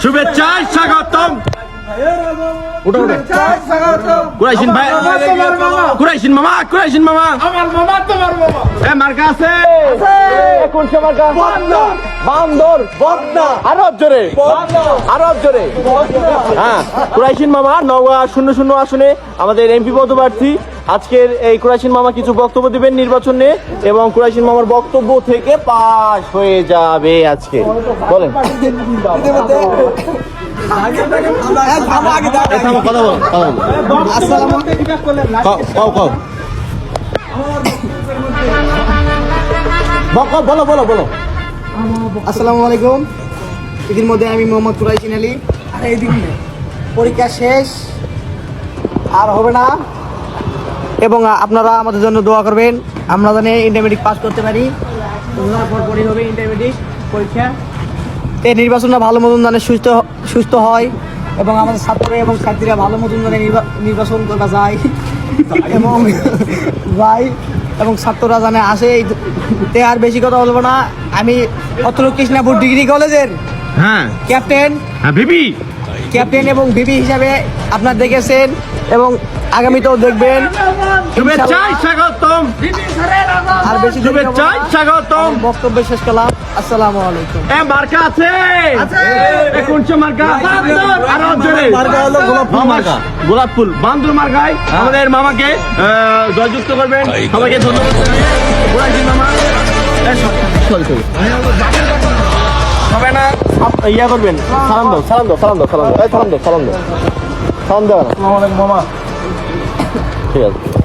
শুভেচ্ছায় স্বাগতম। কুরাইশিন ভাই, কুরাইশিন মামা, কুরাইশিন মামা, আমার মামা তোমার মামা। মার্কা আছে কোন সে মার্কা? বান্দর, বদনা, আরো জোরে, আরো জোরে। হ্যাঁ, কুরাইশিন মামা নওগাঁ 00 আসনে আমাদের এমপি পদপ্রার্থী। আজকের এই কুরাইশিন মামা কিছু বক্তব্য দিবেন নির্বাচন নিয়ে এবং কুরাইশিন মামার বক্তব্য থেকে পাস হয়ে যাবে আজকে। বলেন। কথা বল, বলো বলো বলো। আসসালামু আলাইকুম। ইতিমধ্যে আমি মোহাম্মদ কুরাইশিন আলী। আর এই দিন পরীক্ষা শেষ, আর হবে না, এবং আপনারা আমাদের জন্য দোয়া করবেন। আমরা জানি ইন্টারমিডিয়েট পাস করতে পারি। পরপরই হবে ইন্টারমিডিয়েট পরীক্ষা। এই নির্বাচনটা ভালো মতন জানে সুস্থ হয় এবং আমাদের ছাত্র এবং ছাত্রীরা ভালো মতন জানে নির্বাচন করা যায় এবং যায় এবং ছাত্ররা জানে আসে। আর বেশি কথা বলবো না। আমি অতুল কৃষ্ণাপুর ডিগ্রি কলেজের ক্যাপ্টেন, ক্যাপ্টেন এবং ভিপি হিসাবে আপনার দেখেছেন এবং আগামীতেও দেখবেন। শুভেচ্ছায় স্বাগতম। আর বেশি শুভেচ্ছায় স্বাগতম। বক্তব্য শেষ করলাম। আসসালামু আলাইকুম। মার্কা আছে কোন সে মার্কা? আরো জোরে। মার্কা হলো গোলাপ ফুল মার্কা। গোলাপ ফুল বান্দর মার্কায় আমাদের মামাকে জয়যুক্ত করবেন। সবাইকে ধন্যবাদ। কুরাইশিন মামা হবে না, ইয়া করবেন। সালাম দাও, সালাম দাও, সালাম দাও, সালাম দাও, সালাম দাও, সালাম দাও, সালাম দাও। আসসালামু আলাইকুম মামা। ঠিক আছে।